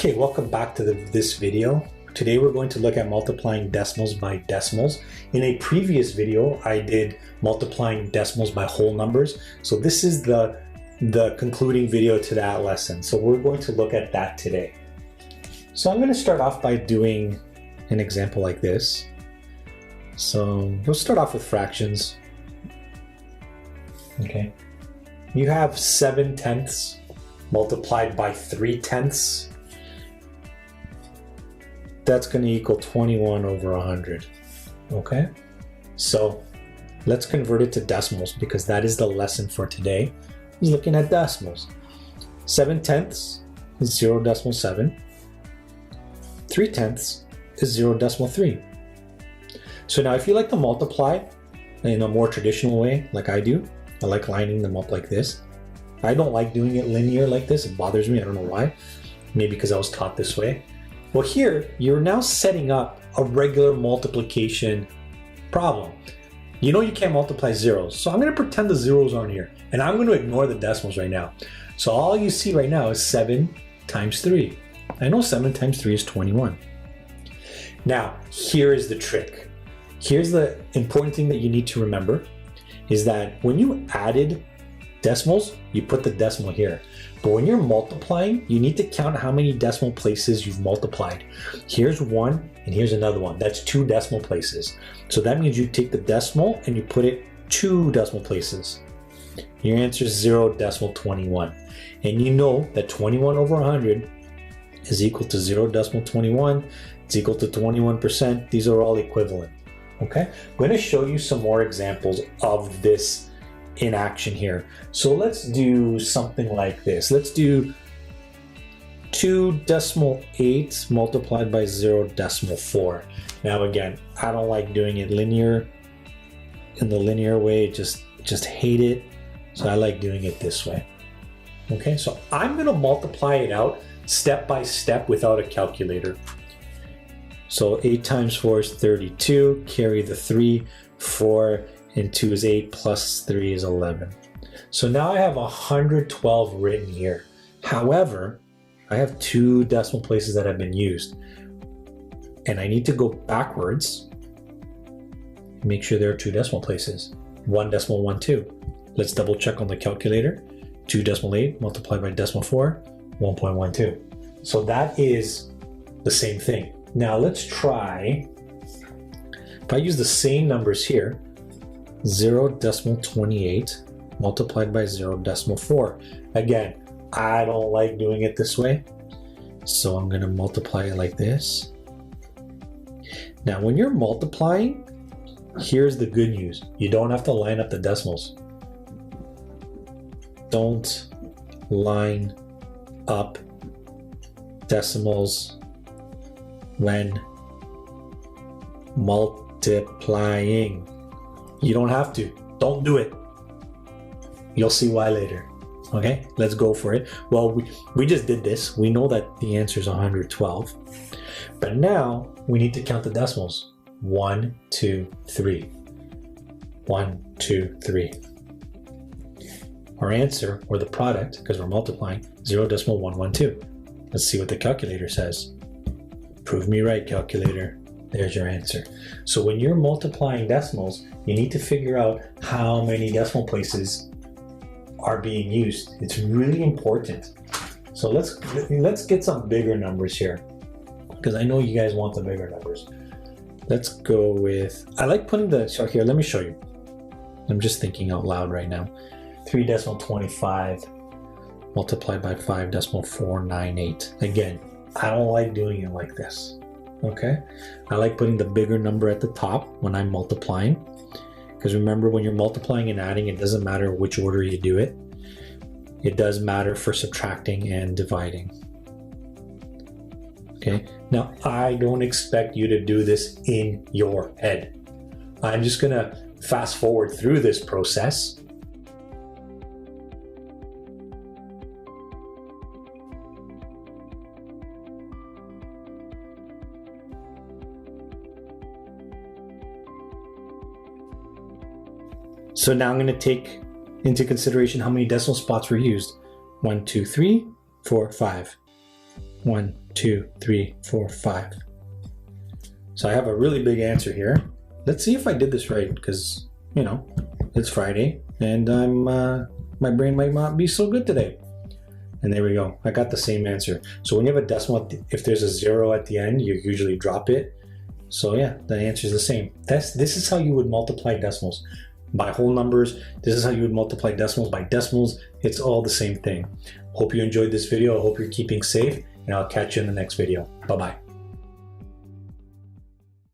Okay, welcome back to this video. Today we're going to look at multiplying decimals by decimals. In a previous video, I did multiplying decimals by whole numbers. So this is the concluding video to that lesson. So we're going to look at that today. So I'm going to start off by doing an example like this. So we'll start off with fractions. Okay. You have 7/10 multiplied by 3/10. That's going to equal 21 over 100. Okay, so let's convert it to decimals because that is the lesson for today, is looking at decimals. 7/10 is 0.7. 3/10 is 0.3. So now if you like to multiply in a more traditional way, like I do, I like lining them up like this. I don't like doing it linear like this. It bothers me. I don't know why. Maybe because I was taught this way. Well, here, you're now setting up a regular multiplication problem. You know you can't multiply zeros, so I'm going to pretend the zeros aren't here, and I'm going to ignore the decimals right now. So all you see right now is 7 times 3. I know 7 times 3 is 21. Now, here is the trick. Here's the important thing that you need to remember, is that when you added decimals, you put the decimal here. But when you're multiplying, you need to count how many decimal places you've multiplied. Here's one, and here's another one. That's 2 decimal places. So that means you take the decimal and you put it 2 decimal places. Your answer is 0.21. And you know that 21 over 100 is equal to 0.21. It's equal to 21%. These are all equivalent. Okay, I'm going to show you some more examples of this in action here. So let's do something like this. Let's do 2.8 multiplied by 0.4. Now again, I don't like doing it linear, in the linear way, just hate it. So I like doing it this way. Okay, so I'm going to multiply it out step by step without a calculator. So 8 times 4 is 32, carry the 3, 4 and 2 is 8, plus 3 is 11. So now I have 112 written here. However, I have 2 decimal places that have been used. And I need to go backwards, make sure there are 2 decimal places. 1.12. Let's double check on the calculator. 2.8 multiplied by 0.4, 1.12. So that is the same thing. Now let's try, if I use the same numbers here, 0.28 multiplied by 0.4. Again, I don't like doing it this way, so I'm going to multiply it like this. Now when you're multiplying, here's the good news. You don't have to line up the decimals. Don't line up decimals when multiplying. You don't have to. Don't do it. You'll see why later. Okay, let's go for it. Well, we just did this. We know that the answer is 112. But now we need to count the decimals. 1, 2, 3. 1, 2, 3. Our answer, or the product, because we're multiplying, 0.112. Let's see what the calculator says. Prove me right, calculator. There's your answer. So when you're multiplying decimals, you need to figure out how many decimal places are being used. It's really important. So let's get some bigger numbers here, because I know you guys want the bigger numbers. Let's go with, I like putting the, so here, let me show you. I'm just thinking out loud right now. 3.25 multiplied by 5.498. Again, I don't like doing it like this. Okay, I like putting the bigger number at the top when I'm multiplying, because remember, when you're multiplying and adding, it doesn't matter which order you do it. It does matter for subtracting and dividing. Okay, now I don't expect you to do this in your head. I'm just gonna fast forward through this process. So now I'm going to take into consideration how many decimal spots were used. 1, 2, 3, 4, 5. 1, 2, 3, 4, 5. So I have a really big answer here. Let's see if I did this right, because, you know, it's Friday and my brain might not be so good today. And there we go. I got the same answer. So when you have a decimal, if there's a 0 at the end, you usually drop it. So yeah, the answer is the same. This is how you would multiply decimals. By whole numbers, this is how you would multiply decimals. By decimals, it's all the same thing. Hope you enjoyed this video. I hope you're keeping safe, and I'll catch you in the next video. Bye-bye.